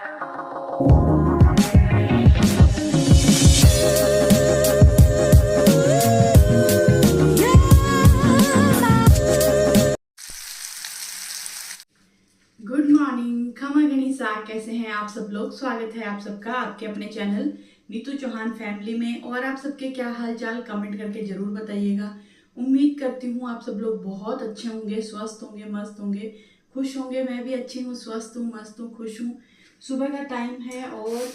Good morning, खमा गणिसा। कैसे हैं आप सब लोग। स्वागत है आप सबका आपके अपने चैनल नीतू चौहान फैमिली में। और आप सबके क्या हाल चाल कमेंट करके जरूर बताइएगा। उम्मीद करती हूँ आप सब लोग बहुत अच्छे होंगे, स्वस्थ होंगे, मस्त होंगे, खुश होंगे। मैं भी अच्छी हूँ, स्वस्थ हूँ, मस्त हूँ, खुश हूँ। सुबह का टाइम है और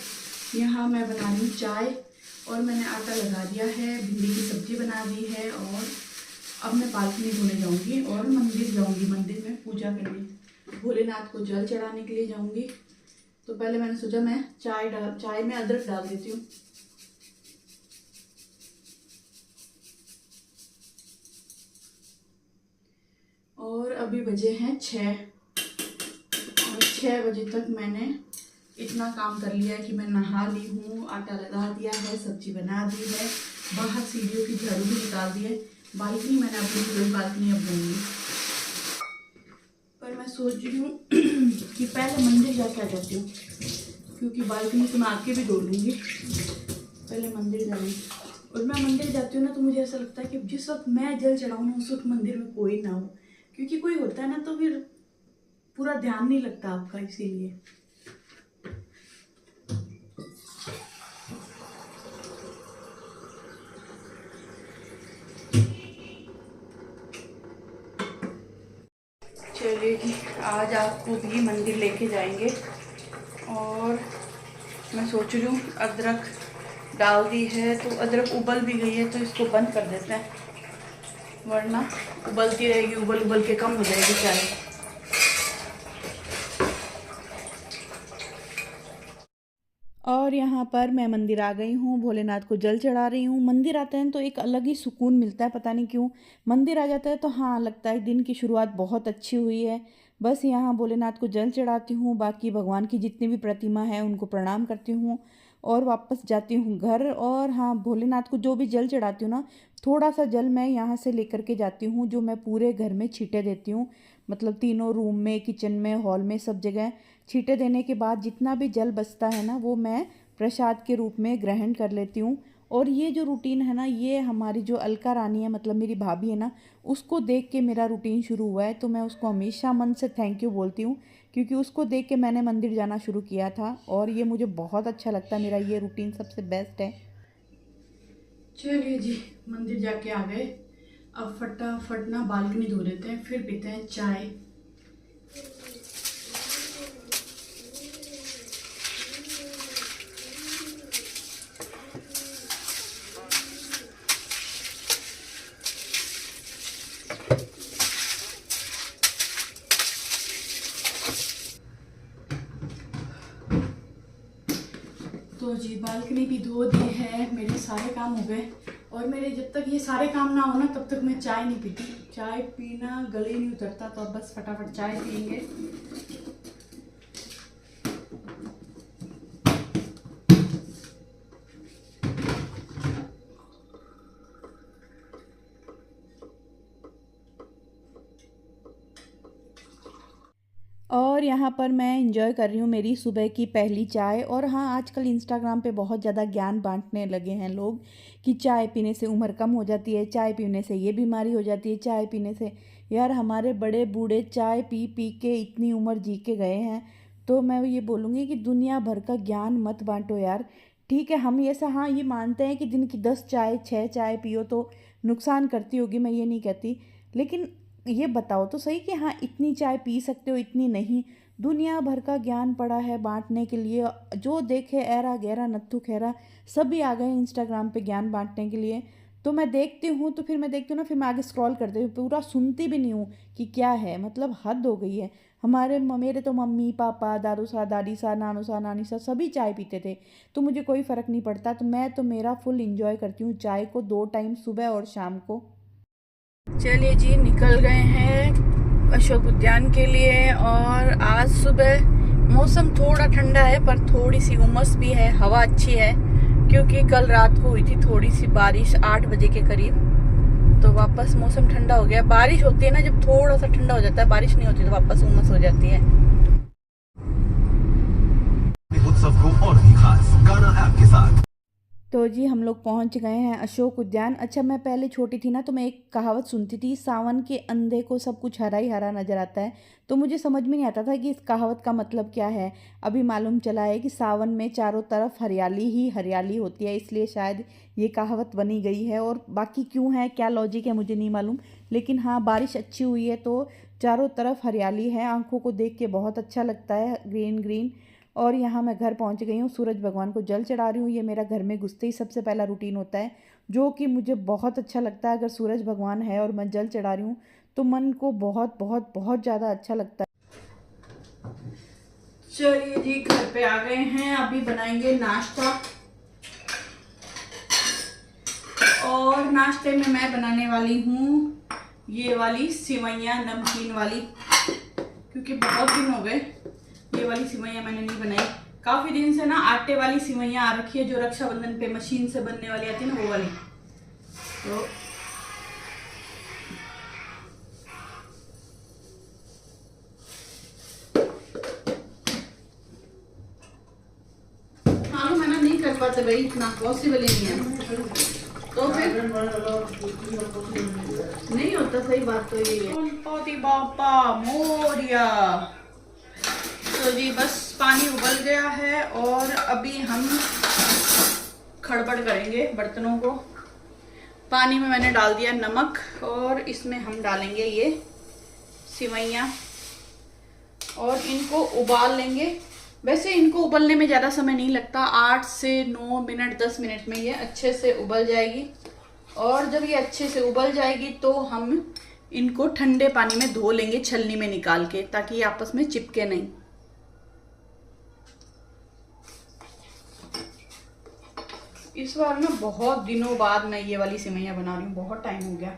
यहाँ मैं बना रही हूँ चाय और मैंने आटा लगा दिया है, भिंडी की सब्जी बना दी है। और अब मैं बालकनी धोने जाऊँगी और मंदिर जाऊँगी, मंदिर में पूजा करने, भोलेनाथ को जल चढ़ाने के लिए जाऊंगी। तो पहले मैंने सोचा मैं चाय में अदरक डाल देती हूँ। और अभी बजे हैं 6 और 6 बजे तक मैंने इतना काम कर लिया है कि मैं नहा ली हूँ, आटा लगा दिया है, सब्जी बना दी है, बाहर सीढ़ियों की झाड़ू भी निकाल दी है। बालकनी मैंने अपनी पूरी बालकनी अब दूंगी। पर मैं सोच रही हूँ कि पहले मंदिर जाके आ जाती हूँ, क्योंकि बालकनी तो मैं आके भी धो लूँगी। पहले मंदिर जाऊँगी और मैं मंदिर जाती हूँ ना तो मुझे ऐसा लगता है कि जिस वक्त मैं जल चढ़ाऊँ ना उस वक्त मंदिर में कोई ना हो, क्योंकि कोई होता है ना तो फिर पूरा ध्यान नहीं लगता आपका, इसीलिए। चलिए जी, आज आपको भी मंदिर लेके जाएंगे। और मैं सोच रही हूँ अदरक डाल दी है तो अदरक उबल भी गई है तो इसको बंद कर देते हैं, वरना उबलती रहेगी, उबल उबल के कम हो जाएगी चाय। और यहाँ पर मैं मंदिर आ गई हूँ, भोलेनाथ को जल चढ़ा रही हूँ। मंदिर आते हैं तो एक अलग ही सुकून मिलता है, पता नहीं क्यों। मंदिर आ जाता है तो हाँ लगता है दिन की शुरुआत बहुत अच्छी हुई है। बस यहाँ भोलेनाथ को जल चढ़ाती हूँ, बाकी भगवान की जितनी भी प्रतिमा है उनको प्रणाम करती हूँ और वापस जाती हूँ घर। और हाँ, भोलेनाथ को जो भी जल चढ़ाती हूँ ना, थोड़ा सा जल मैं यहाँ से लेकर के जाती हूँ, जो मैं पूरे घर में छींटे देती हूँ। मतलब तीनों रूम में, किचन में, हॉल में, सब जगह छींटे देने के बाद जितना भी जल बचता है ना वो मैं प्रसाद के रूप में ग्रहण कर लेती हूँ। और ये जो रूटीन है ना, ये हमारी जो अलका रानी है, मतलब मेरी भाभी है ना, उसको देख के मेरा रूटीन शुरू हुआ है। तो मैं उसको हमेशा मन से थैंक यू बोलती हूँ, क्योंकि उसको देख के मैंने मंदिर जाना शुरू किया था और ये मुझे बहुत अच्छा लगता है। मेरा ये रूटीन सबसे बेस्ट है। चलिए जी, मंदिर जाके आ गए। अब फटाफट ना बालकनी धो लेते हैं, फिर पीते हैं चाय। तो जी बालकनी भी धो दी है, मेरे सारे काम हो गए। और मेरे जब तक ये सारे काम ना हो ना तब तक मैं चाय नहीं पीती। चाय पीना गले नहीं उतरता, तो अब बस फटाफट चाय पियेंगे। और यहाँ पर मैं इंजॉय कर रही हूँ मेरी सुबह की पहली चाय। और हाँ, आजकल इंस्टाग्राम पे बहुत ज़्यादा ज्ञान बांटने लगे हैं लोग कि चाय पीने से उम्र कम हो जाती है, चाय पीने से ये बीमारी हो जाती है, चाय पीने से। यार, हमारे बड़े बूढ़े चाय पी पी के इतनी उम्र जी के गए हैं। तो मैं ये बोलूँगी कि दुनिया भर का ज्ञान मत बांटो यार। ठीक है, हम ये हाँ ये मानते हैं कि दिन की 10 चाय 6 चाय पियो तो नुकसान करती होगी, मैं ये नहीं कहती। लेकिन ये बताओ तो सही कि हाँ इतनी चाय पी सकते हो, इतनी नहीं। दुनिया भर का ज्ञान पड़ा है बांटने के लिए। जो देखे ऐरा गहरा नत्थु खैरा सभी आ गए इंस्टाग्राम पे ज्ञान बांटने के लिए। तो मैं देखती हूँ तो फिर मैं देखती हूँ ना, फिर मैं आगे स्क्रॉल करती हूँ, पूरा सुनती भी नहीं हूँ कि क्या है। मतलब हद हो गई है। मेरे तो मम्मी पापा, दादू सा, दादी सा, नानू सा, नानी सा सभी चाय पीते थे। तो मुझे कोई फ़र्क नहीं पड़ता। तो मैं तो मेरा फुल इंजॉय करती हूँ चाय को, 2 टाइम सुबह और शाम को। चलिए जी, निकल गए हैं अशोक उद्यान के लिए। और आज सुबह मौसम थोड़ा ठंडा है पर थोड़ी सी उमस भी है, हवा अच्छी है, क्योंकि कल रात को हुई थी थोड़ी सी बारिश 8 बजे के करीब। तो वापस मौसम ठंडा हो गया। बारिश होती है ना जब थोड़ा सा ठंडा हो जाता है, बारिश नहीं होती तो वापस उमस हो जाती है। तो जी हम लोग पहुंच गए हैं अशोक उद्यान। अच्छा, मैं पहले छोटी थी ना तो मैं एक कहावत सुनती थी, सावन के अंधे को सब कुछ हरा ही हरा नजर आता है। तो मुझे समझ में नहीं आता था कि इस कहावत का मतलब क्या है। अभी मालूम चला है कि सावन में चारों तरफ हरियाली ही हरियाली होती है, इसलिए शायद ये कहावत बनी गई है। और बाकी क्यों है, क्या लॉजिक है, मुझे नहीं मालूम। लेकिन हाँ, बारिश अच्छी हुई है तो चारों तरफ हरियाली है, आंखों को देख के बहुत अच्छा लगता है, ग्रीन ग्रीन। और यहाँ मैं घर पहुँच गई हूँ, सूरज भगवान को जल चढ़ा रही हूँ। ये मेरा घर में घुसते ही सबसे पहला रूटीन होता है, जो कि मुझे बहुत अच्छा लगता है। अगर सूरज भगवान है और मैं जल चढ़ा रही हूँ तो मन को बहुत बहुत बहुत ज़्यादा अच्छा लगता है। चलिए जी, घर पे आ गए हैं, अभी बनाएंगे नाश्ता। और नाश्ते में मैं बनाने वाली हूँ ये वाली सिवैयाँ नमकीन वाली, क्योंकि बहुत दिन हो गए ये वाली सिवैयाँ मैंने नहीं बनाई। काफी दिन से ना आटे वाली सिवैयाँ आ रखी है, जो रक्षाबंधन पे मशीन से बनने वाली आती है ना, वो वाली। तो हाँ, मना नहीं कर पाते भाई, इतना पॉसिबल ही नहीं है। तो फिर नहीं होता, सही बात तो यही है। गणपति बापा मोरिया। तो जी बस पानी उबल गया है और अभी हम खड़बड़ करेंगे बर्तनों को। पानी में मैंने डाल दिया नमक और इसमें हम डालेंगे ये सिवैयाँ और इनको उबाल लेंगे। वैसे इनको उबलने में ज़्यादा समय नहीं लगता, 8 से 9 मिनट 10 मिनट में ये अच्छे से उबल जाएगी। और जब ये अच्छे से उबल जाएगी तो हम इनको ठंडे पानी में धो लेंगे, छलनी में निकाल के, ताकि ये आपस में चिपके नहीं। इस बार ना बहुत दिनों बाद मैं ये वाली सिवैयाँ बना रही हूँ, बहुत टाइम हो गया।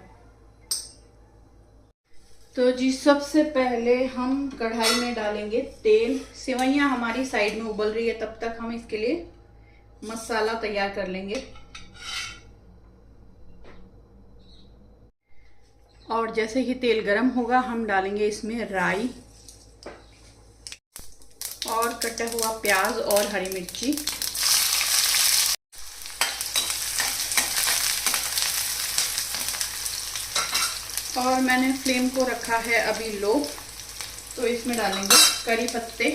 तो जी सबसे पहले हम कढ़ाई में डालेंगे तेल। सिवैयाँ हमारी साइड में उबल रही है, तब तक हम इसके लिए मसाला तैयार कर लेंगे। और जैसे ही तेल गरम होगा हम डालेंगे इसमें राई और कटा हुआ प्याज और हरी मिर्ची। और मैंने फ्लेम को रखा है अभी लो। तो इसमें डालेंगे करी पत्ते।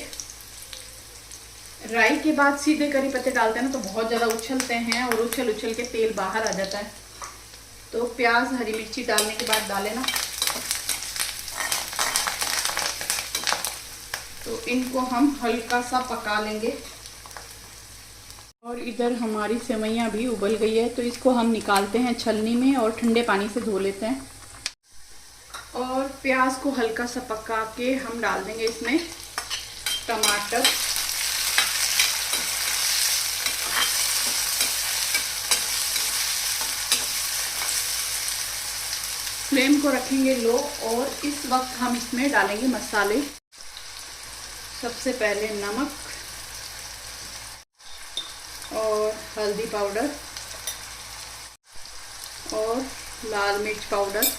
राई के बाद सीधे करी पत्ते डालते हैं ना तो बहुत ज़्यादा उछलते हैं और उछल उछल के तेल बाहर आ जाता है। तो प्याज हरी मिर्ची डालने के बाद डालें ना, तो इनको हम हल्का सा पका लेंगे। और इधर हमारी सेवैयाँ भी उबल गई है, तो इसको हम निकालते हैं छलनी में और ठंडे पानी से धो लेते हैं। और प्याज को हल्का सा पका के हम डाल देंगे इसमें टमाटर। फ्लेम को रखेंगे लो और इस वक्त हम इसमें डालेंगे मसाले। सबसे पहले नमक और हल्दी पाउडर और लाल मिर्च पाउडर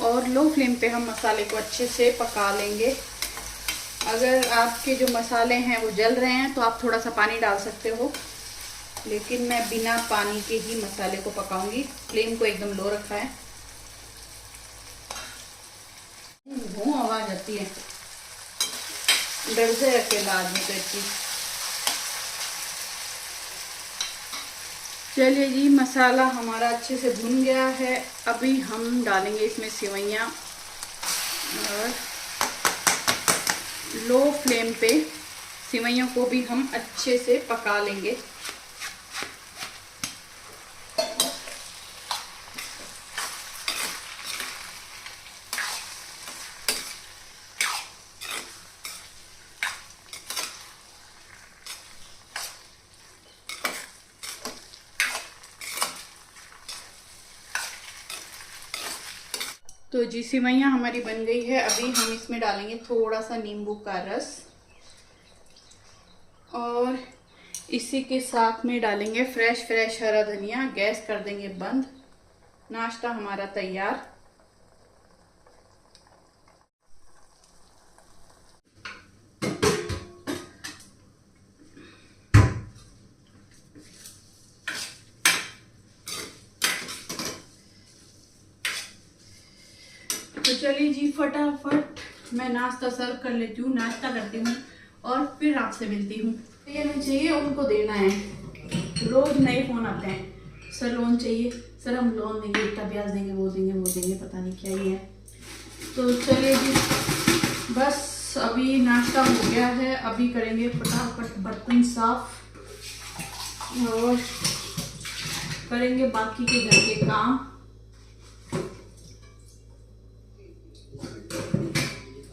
और लो फ्लेम पे हम मसाले को अच्छे से पका लेंगे। अगर आपके जो मसाले हैं वो जल रहे हैं तो आप थोड़ा सा पानी डाल सकते हो, लेकिन मैं बिना पानी के ही मसाले को पकाऊंगी। फ्लेम को एकदम लो रखा है। वो आवाज आती है, डर से अकेला आदमी तो इतनी। चलिए जी, मसाला हमारा अच्छे से भुन गया है। अभी हम डालेंगे इसमें सेवैयाँ और लो फ्लेम पे सेवैयों को भी हम अच्छे से पका लेंगे। तो जी सेवैयाँ हमारी बन गई है। अभी हम इसमें डालेंगे थोड़ा सा नींबू का रस और इसी के साथ में डालेंगे फ्रेश हरा धनिया। गैस कर देंगे बंद नाश्ता हमारा तैयार। तो चलिए जी, फटाफट मैं नाश्ता सर्व कर लेती हूँ, नाश्ता करती हूँ और फिर आपसे मिलती हूँ। ये नहीं चाहिए, उनको देना है। रोज नए फोन आते हैं, सर लोन चाहिए, सर हम लोन देंगे, इतना ब्याज देंगे, वो देंगे वो देंगे, पता नहीं क्या ही है। तो चलिए जी, बस अभी नाश्ता हो गया है, अभी करेंगे फटाफट बर्तन साफ और करेंगे बाकी के घर के काम।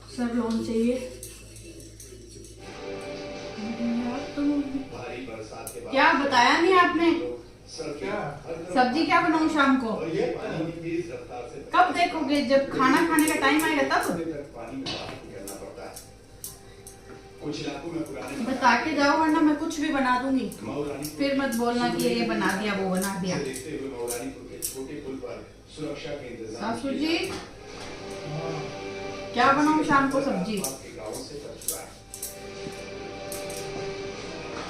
सर लोन चाहिए। क्या बताया नहीं आपने? सब्जी क्या बनाऊं शाम को? कब देखोगे? जब खाना खाने का टाइम आएगा तब बता के जाओ, वरना मैं कुछ भी बना दूंगी। फिर मत बोलना कि ये बना दिया वो बना दिया। सासू जी, क्या बनाऊं शाम को सब्जी?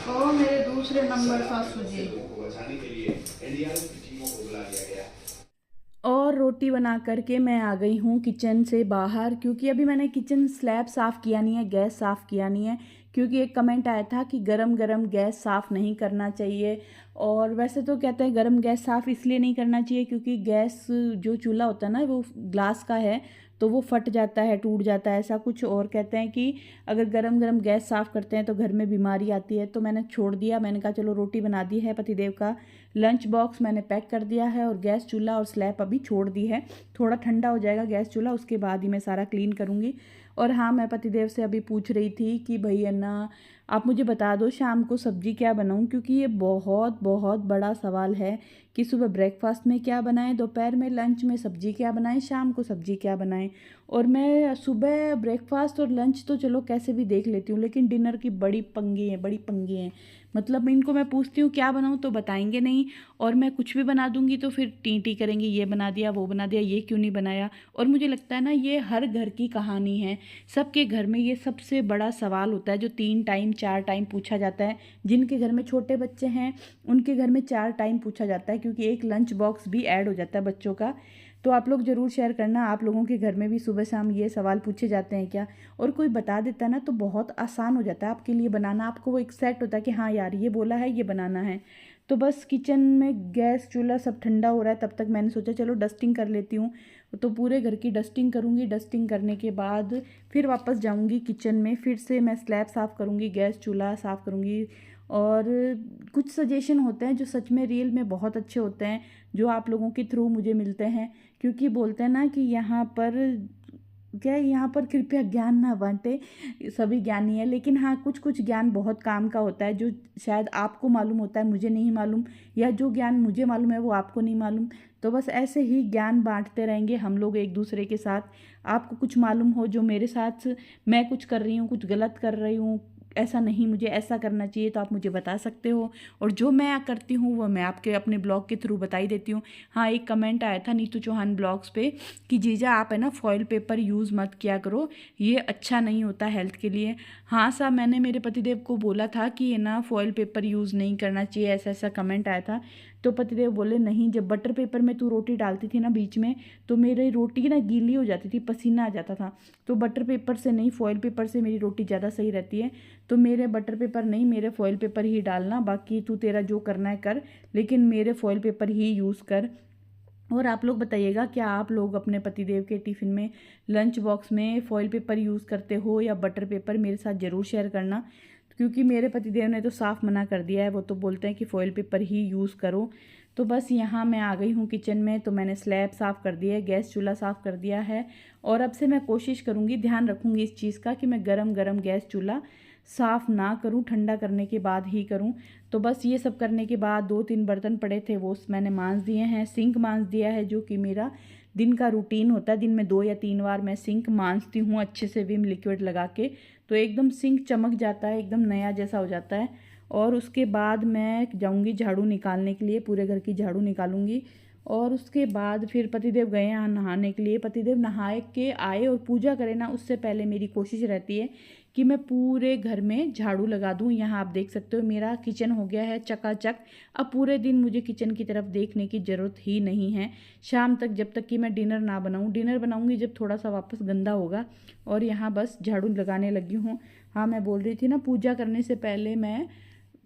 ओ मेरे दूसरे नंबर सासू जी। और रोटी बना करके मैं आ गई हूँ किचन से बाहर, क्योंकि अभी मैंने किचन स्लैब साफ़ किया नहीं है, गैस साफ़ किया नहीं है, क्योंकि एक कमेंट आया था कि गरम गरम गैस साफ़ नहीं करना चाहिए। और वैसे तो कहते हैं गरम गैस साफ़ इसलिए नहीं करना चाहिए क्योंकि गैस जो चूल्हा होता है ना वो ग्लास का है, तो वो फट जाता है, टूट जाता है, ऐसा कुछ। और कहते हैं कि अगर गरम गरम गैस साफ़ करते हैं तो घर में बीमारी आती है। तो मैंने छोड़ दिया, मैंने कहा चलो रोटी बना दी है, पतिदेव का लंच बॉक्स मैंने पैक कर दिया है और गैस चूल्हा और स्लैब अभी छोड़ दी है। थोड़ा ठंडा हो जाएगा गैस चूल्हा, उसके बाद ही मैं सारा क्लीन करूँगी। और हाँ, मैं पतिदेव से अभी पूछ रही थी कि भैया ना आप मुझे बता दो शाम को सब्जी क्या बनाऊँ, क्योंकि ये बहुत बहुत बड़ा सवाल है कि सुबह ब्रेकफास्ट में क्या बनाएं, दोपहर में लंच में सब्जी क्या बनाएं, शाम को सब्जी क्या बनाएं। और मैं सुबह ब्रेकफास्ट और लंच तो चलो कैसे भी देख लेती हूँ, लेकिन डिनर की बड़ी पंगे हैं, बड़ी पंगे हैं। मतलब इनको मैं पूछती हूँ क्या बनाऊँ तो बताएंगे नहीं, और मैं कुछ भी बना दूँगी तो फिर टी टी करेंगे, ये बना दिया वो बना दिया, ये क्यों नहीं बनाया। और मुझे लगता है ना ये हर घर की कहानी है, सबके घर में ये सबसे बड़ा सवाल होता है जो 3 टाइम 4 टाइम पूछा जाता है। जिनके घर में छोटे बच्चे हैं उनके घर में 4 टाइम पूछा जाता है, क्योंकि एक लंच बॉक्स भी ऐड हो जाता है बच्चों का। तो आप लोग ज़रूर शेयर करना, आप लोगों के घर में भी सुबह शाम ये सवाल पूछे जाते हैं क्या? और कोई बता देता है ना तो बहुत आसान हो जाता है आपके लिए बनाना। आपको वो एक सेट होता है कि हाँ यार ये बोला है ये बनाना है। तो बस किचन में गैस चूल्हा सब ठंडा हो रहा है, तब तक मैंने सोचा चलो डस्टिंग कर लेती हूँ। तो पूरे घर की डस्टिंग करूँगी, डस्टिंग करने के बाद फिर वापस जाऊँगी किचन में, फिर से मैं स्लैब साफ़ करूँगी, गैस चूल्हा साफ़ करूँगी। और कुछ सजेशन होते हैं जो सच में रियल में बहुत अच्छे होते हैं, जो आप लोगों के थ्रू मुझे मिलते हैं। क्योंकि बोलते हैं ना कि यहाँ पर क्या है, यहाँ पर कृपया ज्ञान ना बांटे, सभी ज्ञानी है, लेकिन हाँ कुछ कुछ ज्ञान बहुत काम का होता है जो शायद आपको मालूम होता है मुझे नहीं मालूम, या जो ज्ञान मुझे मालूम है वो आपको नहीं मालूम। तो बस ऐसे ही ज्ञान बांटते रहेंगे हम लोग एक दूसरे के साथ। आपको कुछ मालूम हो जो मेरे साथ मैं कुछ कर रही हूँ, कुछ गलत कर रही हूँ, ऐसा नहीं मुझे ऐसा करना चाहिए, तो आप मुझे बता सकते हो। और जो मैं करती हूँ वो मैं आपके अपने ब्लॉग के थ्रू बता ही देती हूँ। हाँ, एक कमेंट आया था नीतू चौहान ब्लॉग्स पे कि जीजा आप है ना फॉइल पेपर यूज़ मत किया करो, ये अच्छा नहीं होता हेल्थ के लिए। हाँ साहब, मैंने मेरे पतिदेव को बोला था कि ये ना फॉइल पेपर यूज़ नहीं करना चाहिए, ऐसा ऐसा कमेंट आया था। तो पतिदेव बोले नहीं, जब बटर पेपर में तू रोटी डालती थी ना बीच में, तो मेरी रोटी ना गीली हो जाती थी, पसीना आ जाता था। तो बटर पेपर से नहीं, फॉइल पेपर से मेरी रोटी ज़्यादा सही रहती है। तो मेरे बटर पेपर नहीं, मेरे फॉइल पेपर ही डालना, बाकी तू तेरा जो करना है कर, लेकिन मेरे फॉइल पेपर ही यूज़ कर। और आप लोग बताइएगा क्या आप लोग अपने पतिदेव के टिफ़िन में लंच बॉक्स में फॉइल पेपर यूज़ करते हो या बटर पेपर? मेरे साथ ज़रूर शेयर करना, क्योंकि मेरे पतिदेव ने तो साफ़ मना कर दिया है, वो तो बोलते हैं कि फॉइल पेपर ही यूज़ करो। तो बस यहाँ मैं आ गई हूँ किचन में, तो मैंने स्लैब साफ़ कर दिया है, गैस चूल्हा साफ़ कर दिया है। और अब से मैं कोशिश करूँगी, ध्यान रखूँगी इस चीज़ का कि मैं गरम गरम गैस चूल्हा साफ़ ना करूँ, ठंडा करने के बाद ही करूँ। तो बस ये सब करने के बाद 2-3 बर्तन पड़े थे वो मैंने मांज दिए हैं, सिंक मांज दिया है, जो कि मेरा दिन का रूटीन होता है। दिन में 2 या 3 बार मैं सिंक मांजती हूँ अच्छे से विम लिक्विड लगा के, तो एकदम सिंक चमक जाता है, एकदम नया जैसा हो जाता है। और उसके बाद मैं जाऊँगी झाड़ू निकालने के लिए, पूरे घर की झाड़ू निकालूंगी। और उसके बाद फिर पतिदेव गए यहाँ नहाने के लिए। पतिदेव नहाए के आए और पूजा करें ना, उससे पहले मेरी कोशिश रहती है कि मैं पूरे घर में झाड़ू लगा दूँ। यहाँ आप देख सकते हो मेरा किचन हो गया है चकाचक। अब पूरे दिन मुझे किचन की तरफ देखने की ज़रूरत ही नहीं है, शाम तक, जब तक कि मैं डिनर ना बनाऊँ। डिनर बनाऊँगी जब थोड़ा सा वापस गंदा होगा। और यहाँ बस झाड़ू लगाने लगी हूँ। हाँ, मैं बोल रही थी ना, पूजा करने से पहले मैं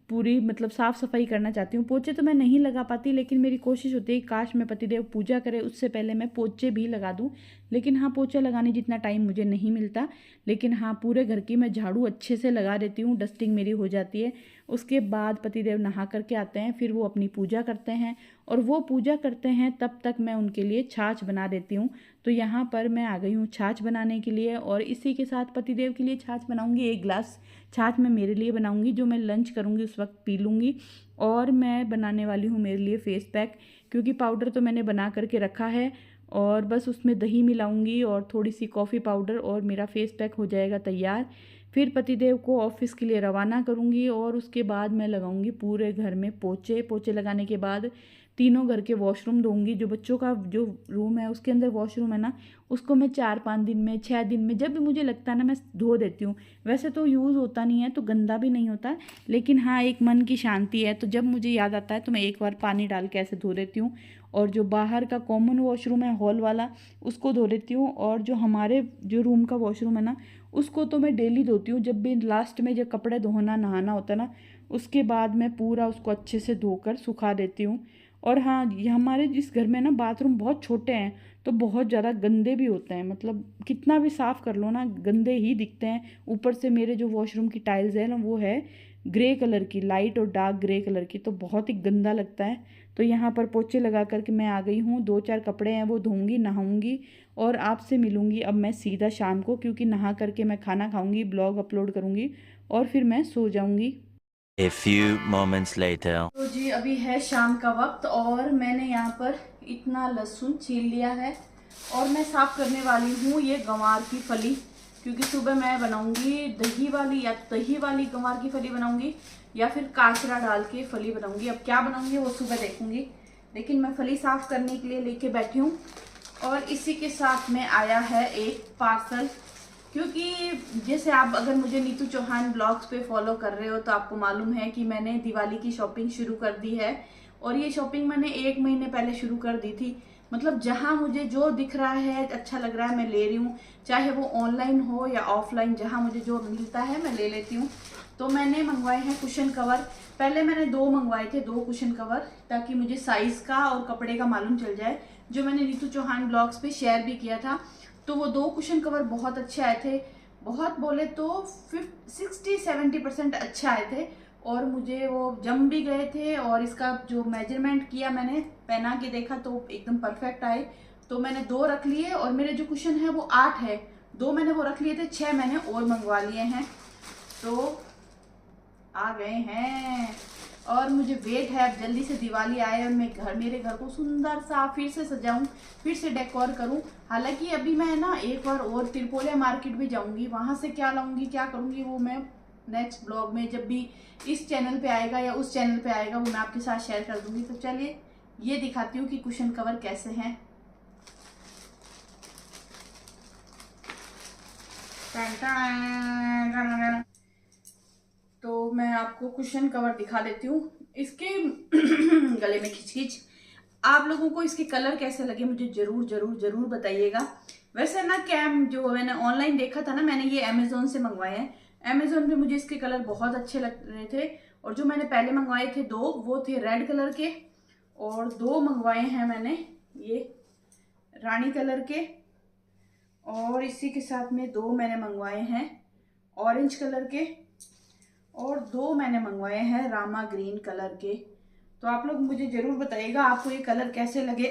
पूरी मतलब साफ़ सफाई करना चाहती हूँ। पोछे तो मैं नहीं लगा पाती, लेकिन मेरी कोशिश होती है काश मैं पतिदेव पूजा करे उससे पहले मैं पोछे भी लगा दूँ। लेकिन हाँ, पोछा लगाने जितना टाइम मुझे नहीं मिलता। लेकिन हाँ, पूरे घर की मैं झाड़ू अच्छे से लगा देती हूँ, डस्टिंग मेरी हो जाती है। उसके बाद पतिदेव नहा करके आते हैं, फिर वो अपनी पूजा करते हैं। और वो पूजा करते हैं तब तक मैं उनके लिए छाछ बना देती हूँ। तो यहाँ पर मैं आ गई हूँ छाछ बनाने के लिए, और इसी के साथ पतिदेव के लिए छाछ बनाऊँगी। 1 गिलास छाछ मैं मेरे लिए बनाऊँगी, जो मैं लंच करूँगी उस वक्त पी लूँगी। और मैं बनाने वाली हूँ मेरे लिए फेस पैक, क्योंकि पाउडर तो मैंने बना करके रखा है, और बस उसमें दही मिलाऊंगी और थोड़ी सी कॉफ़ी पाउडर, और मेरा फेस पैक हो जाएगा तैयार। फिर पतिदेव को ऑफिस के लिए रवाना करूंगी, और उसके बाद मैं लगाऊंगी पूरे घर में पोछे। पोछे लगाने के बाद तीनों घर के वॉशरूम धोऊंगी। जो बच्चों का जो रूम है उसके अंदर वॉशरूम है ना, उसको मैं 4-5 दिन में, 6 दिन में, जब भी मुझे लगता है ना, मैं धो देती हूँ। वैसे तो यूज़ होता नहीं है तो गंदा भी नहीं होता, लेकिन हाँ, एक मन की शांति है, तो जब मुझे याद आता है तो मैं एक बार पानी डाल के ऐसे धो देती हूँ। और जो बाहर का कॉमन वॉशरूम है हॉल वाला, उसको धो देती हूँ। और जो हमारे जो रूम का वॉशरूम है ना, उसको तो मैं डेली धोती हूँ। जब भी लास्ट में जब कपड़े धोना नहाना होता है ना, उसके बाद मैं पूरा उसको अच्छे से धोकर सुखा देती हूँ। और हाँ, ये हमारे जिस घर में ना बाथरूम बहुत छोटे हैं, तो बहुत ज़्यादा गंदे भी होते हैं। मतलब कितना भी साफ़ कर लो ना, गंदे ही दिखते हैं। ऊपर से मेरे जो वॉशरूम की टाइल्स है ना, वो है ग्रे कलर की, लाइट और डार्क ग्रे कलर की, तो बहुत ही गंदा लगता है। तो यहाँ पर पोछे लगा करके मैं आ गई हूँ। 2-4 कपड़े हैं वो धोऊंगी, नहाऊंगी, और आपसे मिलूंगी अब मैं सीधा शाम को, क्योंकि नहा करके मैं खाना खाऊंगी, ब्लॉग अपलोड करूंगी, और फिर मैं सो जाऊंगी। A few moments later. तो जी, अभी है शाम का वक्त, और मैंने यहाँ पर इतना लहसुन छील लिया है, और मैं साफ़ करने वाली हूँ ये गंवार की फली, क्योंकि सुबह मैं बनाऊंगी दही वाली, या दही वाली गंवार की फली बनाऊंगी, या फिर काचरा डाल के फली बनाऊंगी। अब क्या बनाऊंगी वो सुबह देखूंगी, लेकिन मैं फली साफ़ करने के लिए लेके बैठी हूँ। और इसी के साथ में आया है एक पार्सल, क्योंकि जैसे आप अगर मुझे नीतू चौहान ब्लॉग्स पे फॉलो कर रहे हो तो आपको मालूम है कि मैंने दिवाली की शॉपिंग शुरू कर दी है। और ये शॉपिंग मैंने 1 महीने पहले शुरू कर दी थी। मतलब जहाँ मुझे जो दिख रहा है, अच्छा लग रहा है, मैं ले रही हूँ, चाहे वो ऑनलाइन हो या ऑफलाइन, जहाँ मुझे जो मिलता है मैं ले लेती हूँ। तो मैंने मंगवाए हैं कुशन कवर। पहले मैंने 2 मंगवाए थे, 2 कुशन कवर, ताकि मुझे साइज़ का और कपड़े का मालूम चल जाए, जो मैंने नीतू चौहान ब्लॉग्स पे शेयर भी किया था। तो वो 2 कुशन कवर बहुत अच्छे आए थे, बहुत बोले तो 60-70% अच्छे आए थे, और मुझे वो जम भी गए थे। और इसका जो मेजरमेंट किया, मैंने पहना के देखा तो एकदम परफेक्ट आए। तो मैंने 2 रख लिए, और मेरे जो कुशन है वो 8 है, 2 मैंने वो रख लिए थे, 6 मैंने और मंगवा लिए हैं। तो आ गए हैं, और मुझे वेट है अब जल्दी से दिवाली आए और मैं मेरे घर को सुंदर सा फिर से सजाऊं, फिर से डेकोर करूं। हालांकि अभी मैं ना एक बार और तिरपोलिया मार्केट भी जाऊंगी, वहां से क्या लाऊंगी, क्या करूंगी, वो मैं नेक्स्ट ब्लॉग में, जब भी इस चैनल पे आएगा या उस चैनल पे आएगा, वो मैं आपके साथ शेयर कर दूंगी। तो चलिए ये दिखाती हूँ कि कुशन कवर कैसे हैं। तो मैं आपको कुशन कवर दिखा देती हूँ। इसके गले में खिंच, आप लोगों को इसके कलर कैसे लगे मुझे जरूर जरूर जरूर बताइएगा। वैसे ना कैम जो मैंने ऑनलाइन देखा था ना, मैंने ये अमेजोन से मंगवाए हैं। अमेजोन पे मुझे इसके कलर बहुत अच्छे लग रहे थे, और जो मैंने पहले मंगवाए थे 2, वो थे रेड कलर के, और 2 मंगवाए हैं मैंने ये रानी कलर के, और इसी के साथ में 2 मैंने मंगवाए हैं ऑरेंज कलर के, और 2 मैंने मंगवाए हैं रामा ग्रीन कलर के। तो आप लोग मुझे जरूर बताइएगा आपको ये कलर कैसे लगे।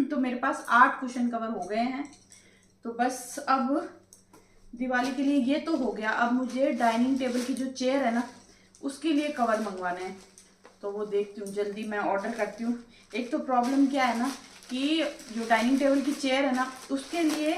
तो मेरे पास 8 कुशन कवर हो गए हैं। तो बस अब दिवाली के लिए ये तो हो गया, अब मुझे डाइनिंग टेबल की जो चेयर है ना, उसके लिए कवर मंगवाना है। तो वो देखती हूँ, जल्दी मैं ऑर्डर करती हूँ। एक तो प्रॉब्लम क्या है ना, कि जो डाइनिंग टेबल की चेयर है ना, उसके लिए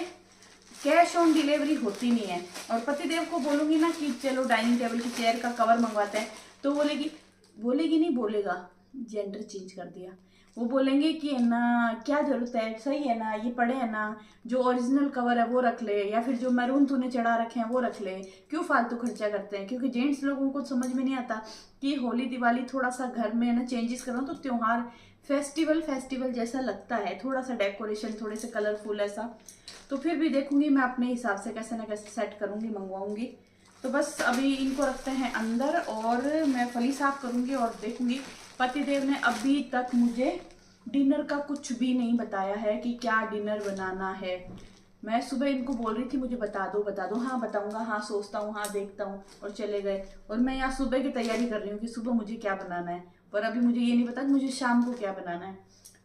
कैश ऑन डिलीवरी होती नहीं है। और पतिदेव को बोलूँगी ना कि चलो डाइनिंग टेबल की चेयर का कवर मंगवाते हैं, तो बोलेगी नहीं, बोलेगा, जेंडर चेंज कर दिया, वो बोलेंगे कि है ना क्या जरूरत है, सही है ना, ये पड़े है ना, जो ओरिजिनल कवर है वो रख ले, या फिर जो मैरून तूने चढ़ा रखे हैं वो रख ले, क्यों फालतू खर्चा करते हैं। क्योंकि जेंट्स लोगों को समझ में नहीं आता कि होली दिवाली थोड़ा सा घर में है ना चेंजेस करो, तो त्योहार फेस्टिवल फेस्टिवल जैसा लगता है, थोड़ा सा डेकोरेशन थोड़े से कलरफुल ऐसा। तो फिर भी देखूंगी मैं अपने हिसाब से कैसे ना कैसे सेट करूंगी, मंगवाऊंगी। तो बस अभी इनको रखते हैं अंदर और मैं फली साफ करूंगी और देखूंगी। पतिदेव ने अभी तक मुझे डिनर का कुछ भी नहीं बताया है कि क्या डिनर बनाना है। मैं सुबह इनको बोल रही थी मुझे बता दो, हाँ बताऊंगा, हाँ सोचता हूँ, हाँ देखता हूँ, और चले गए। और मैं यहाँ सुबह की तैयारी कर रही हूँ कि सुबह मुझे क्या बनाना है, पर अभी मुझे ये नहीं पता कि मुझे शाम को क्या बनाना है।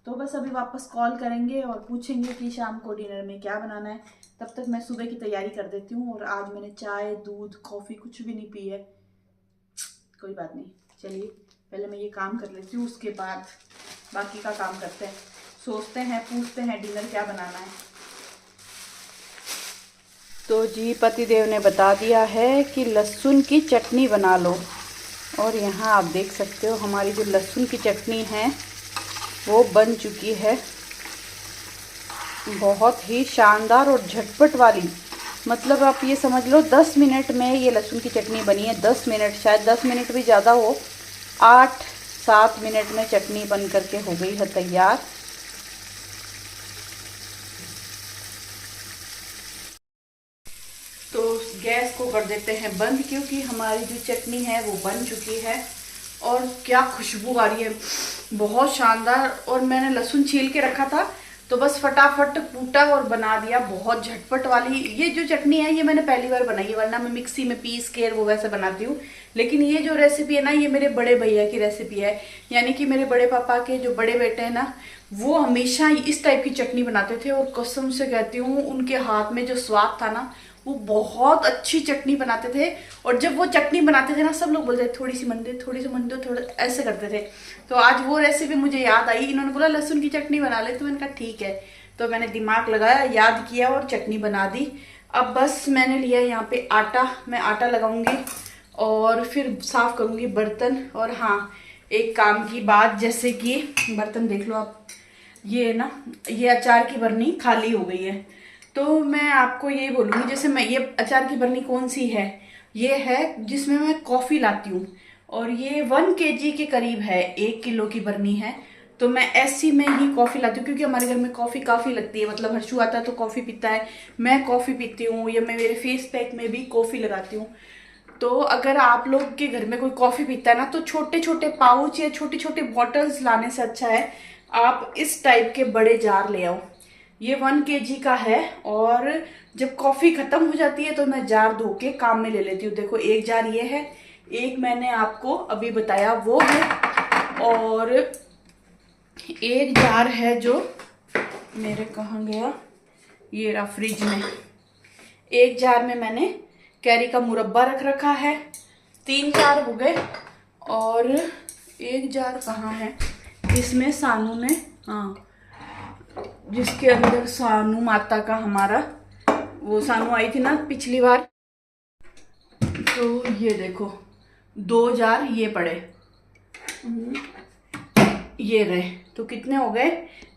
तो बस अभी वापस कॉल करेंगे और पूछेंगे कि शाम को डिनर में क्या बनाना है। तब तक मैं सुबह की तैयारी कर देती हूँ। और आज मैंने चाय दूध कॉफ़ी कुछ भी नहीं पी है। कोई बात नहीं, चलिए पहले मैं ये काम कर लेती हूँ, उसके बाद बाकी का काम करते हैं, सोचते हैं, पूछते हैं डिनर क्या बनाना है। तो जी पतिदेव ने बता दिया है कि लहसुन की चटनी बना लो। और यहाँ आप देख सकते हो हमारी जो लहसुन की चटनी है वो बन चुकी है, बहुत ही शानदार और झटपट वाली। मतलब आप ये समझ लो 10 मिनट में ये लहसुन की चटनी बनी है। 10 मिनट, शायद 10 मिनट भी ज़्यादा हो, 8-7 मिनट में चटनी बन करके हो गई है तैयार। तो गैस को कर देते हैं बंद, क्योंकि हमारी जो चटनी है वो बन चुकी है। और क्या खुशबू आ रही है, बहुत शानदार। और मैंने लहसुन छील के रखा था तो बस फटाफट कूटा और बना दिया, बहुत झटपट वाली। ये जो चटनी है ये मैंने पहली बार बनाई है, वरना मैं मिक्सी में पीस के वो वैसे बनाती हूँ। लेकिन ये जो रेसिपी है ना, ये मेरे बड़े भैया की रेसिपी है, यानी कि मेरे बड़े पापा के जो बड़े बेटे हैं ना, वो हमेशा इस टाइप की चटनी बनाते थे। और कसम से कहती हूँ उनके हाथ में जो स्वाद था ना, वो बहुत अच्छी चटनी बनाते थे। और जब वो चटनी बनाते थे ना, सब लोग बोलते थे थोड़ी सी मन दे, थोड़ी सी मन दो, थोड़ा ऐसे करते थे। तो आज वो रेसिपी मुझे याद आई, इन्होंने बोला लहसुन की चटनी बना ले, तो मैंने कहा ठीक है। तो मैंने दिमाग लगाया, याद किया और चटनी बना दी। अब बस मैंने लिया यहाँ पे आटा, मैं आटा लगाऊंगी और फिर साफ करूंगी बर्तन। और हाँ, एक काम की बात, जैसे कि बर्तन देख लो आप, ये ना ये अचार की बरनी खाली हो गई है। तो मैं आपको ये बोलूँगी, जैसे मैं ये अचार की बरनी कौन सी है, ये है जिसमें मैं कॉफ़ी लाती हूँ। और ये 1 kg के करीब है, 1 किलो की बरनी है। तो मैं ऐसी में ही कॉफ़ी लाती हूँ, क्योंकि हमारे घर में कॉफ़ी काफ़ी लगती है। मतलब हर्षू आता है तो कॉफ़ी पीता है, मैं कॉफ़ी पीती हूँ, या मैं मेरे फेस पैक में भी कॉफ़ी लगाती हूँ। तो अगर आप लोग के घर में कोई कॉफ़ी पीता है ना, तो छोटे छोटे पाउच या छोटी छोटी बॉटल्स लाने से अच्छा है आप इस टाइप के बड़े जार ले आओ। ये 1 kg का है। और जब कॉफ़ी ख़त्म हो जाती है तो मैं जार धो के काम में ले लेती हूँ। देखो, एक जार ये है, एक मैंने आपको अभी बताया वो है, और एक जार है जो मेरे कहाँ गया, ये रहा फ्रिज में। एक जार में मैंने कैरी का मुरब्बा रख रखा है, 3 जार हो गए। और एक जार कहाँ है, इसमें सानू ने, हाँ, जिसके अंदर सानू माता का, हमारा वो सानू आई थी ना पिछली बार। तो ये देखो 2 जार ये पड़े, ये रहे। तो कितने हो गए,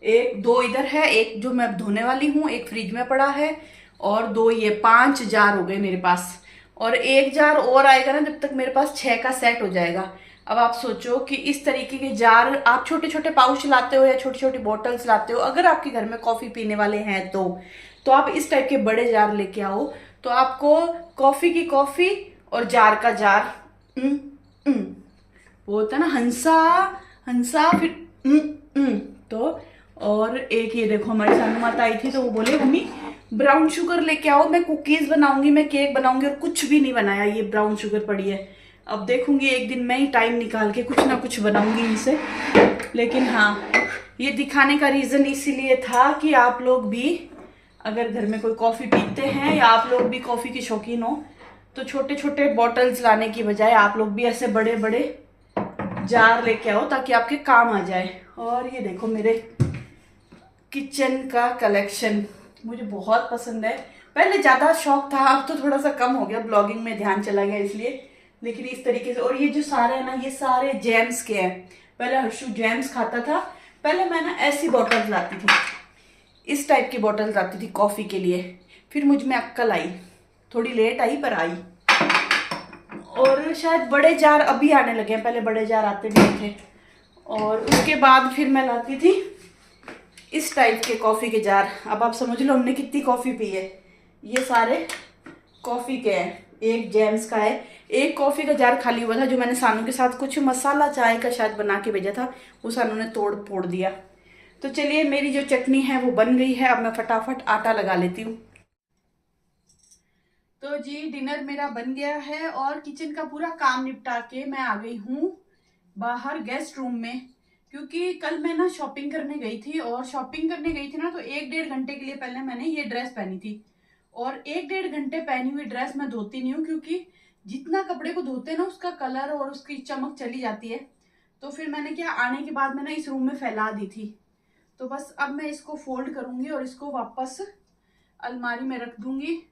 1-2 इधर है, एक जो मैं धोने वाली हूँ, एक फ्रिज में पड़ा है, और 2 ये, 5 जार हो गए मेरे पास। और 1 जार और आएगा ना, जब तक मेरे पास 6 का सेट हो जाएगा। अब आप सोचो कि इस तरीके के जार आप छोटे छोटे पाउच लाते हो या छोटी छोटी बॉटल्स लाते हो, अगर आपके घर में कॉफ़ी पीने वाले हैं तो आप इस टाइप के बड़े जार लेके आओ। तो आपको कॉफ़ी की कॉफ़ी और जार का जार, वो होता है ना हंसा हंसा, फिर तो। और एक ये देखो, हमारी सानू माता आई थी तो वो बोले मम्मी ब्राउन शुगर लेके आओ, मैं कुकीज़ बनाऊंगी, मैं केक बनाऊंगी। और कुछ भी नहीं बनाया, ये ब्राउन शुगर पड़ी है। अब देखूंगी एक दिन मैं ही टाइम निकाल के कुछ ना कुछ बनाऊंगी इनसे। लेकिन हाँ, ये दिखाने का रीज़न इसीलिए था कि आप लोग भी अगर घर में कोई कॉफ़ी पीते हैं या आप लोग भी कॉफ़ी के शौकीन हो, तो छोटे छोटे बॉटल्स लाने की बजाय आप लोग भी ऐसे बड़े बड़े जार लेके आओ, ताकि आपके काम आ जाए। और ये देखो मेरे किचन का कलेक्शन, मुझे बहुत पसंद है। पहले ज़्यादा शौक था, अब तो थोड़ा सा कम हो गया, ब्लॉगिंग में ध्यान चला गया इसलिए। लेकिन इस तरीके से, और ये जो सारे है ना, ये सारे जैम्स के हैं। पहले हर्षु जैम्स खाता था, पहले मैं ना ऐसी बॉटल्स लाती थी, इस टाइप की बॉटल्स लाती थी कॉफ़ी के लिए। फिर मुझ में अक्ल आई, थोड़ी लेट आई पर आई। और शायद बड़े जार अभी आने लगे हैं, पहले बड़े जार आते नहीं थे। और उसके बाद फिर मैं लाती थी इस टाइप के कॉफ़ी के जार। अब आप समझ लो हमने कितनी कॉफ़ी पी है। ये सारे कॉफ़ी के हैं, एक जेम्स का है। एक कॉफ़ी का जार खाली हुआ था जो मैंने सानू के साथ कुछ मसाला चाय का शायद बना के भेजा था, वो सानू ने तोड़ फोड़ दिया। तो चलिए मेरी जो चटनी है वो बन गई है, अब मैं फटाफट आटा लगा लेती हूँ। तो जी डिनर मेरा बन गया है और किचन का पूरा काम निपटा के मैं आ गई हूँ बाहर गेस्ट रूम में। क्योंकि कल मैं ना शॉपिंग करने गई थी, और शॉपिंग करने गई थी ना तो 1-1.5 घंटे के लिए पहले मैंने ये ड्रेस पहनी थी। और 1-1.5 घंटे पहनी हुई ड्रेस मैं धोती नहीं हूँ, क्योंकि जितना कपड़े को धोते हैं ना उसका कलर और उसकी चमक चली जाती है। तो फिर मैंने क्या, आने के बाद मैं ना इस रूम में फैला दी थी। तो बस अब मैं इसको फोल्ड करूंगी और इसको वापस अलमारी में रख दूंगी।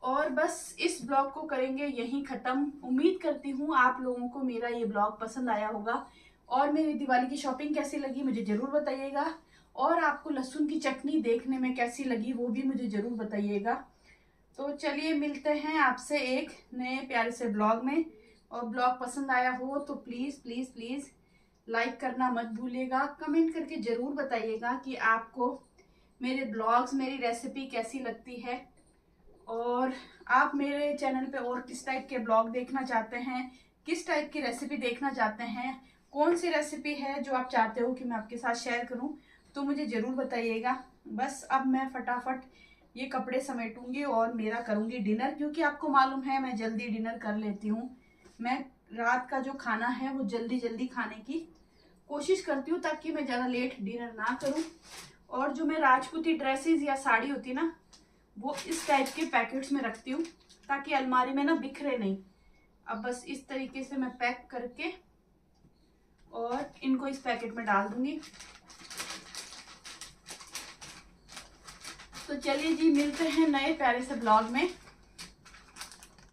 और बस इस ब्लॉग को करेंगे यहीं खत्म। उम्मीद करती हूँ आप लोगों को मेरा ये ब्लॉग पसंद आया होगा, और मेरी दिवाली की शॉपिंग कैसी लगी मुझे जरूर बताइएगा। और आपको लहसुन की चटनी देखने में कैसी लगी वो भी मुझे जरूर बताइएगा। तो चलिए मिलते हैं आपसे एक नए प्यारे से ब्लॉग में। और ब्लॉग पसंद आया हो तो प्लीज़ प्लीज़ प्लीज़ लाइक करना मत भूलिएगा। कमेंट करके ज़रूर बताइएगा कि आपको मेरे ब्लॉग्स, मेरी रेसिपी कैसी लगती है, और आप मेरे चैनल पे और किस टाइप के ब्लॉग देखना चाहते हैं, किस टाइप की रेसिपी देखना चाहते हैं, कौन सी रेसिपी है जो आप चाहते हो कि मैं आपके साथ शेयर करूं, तो मुझे ज़रूर बताइएगा। बस अब मैं फटाफट ये कपड़े समेटूंगी और मेरा करूंगी डिनर, क्योंकि आपको मालूम है मैं जल्दी डिनर कर लेती हूँ। मैं रात का जो खाना है वो जल्दी जल्दी खाने की कोशिश करती हूँ, ताकि मैं ज़्यादा लेट डिनर ना करूँ। और जो मैं राजपूती ड्रेसेस या साड़ी होती ना, वो इस टाइप के पैकेट्स में रखती हूँ, ताकि अलमारी में ना बिखरे नहीं। अब बस इस तरीके से मैं पैक करके और इनको इस पैकेट में डाल दूंगी। तो चलिए जी मिलते हैं नए प्यारे से ब्लॉग में।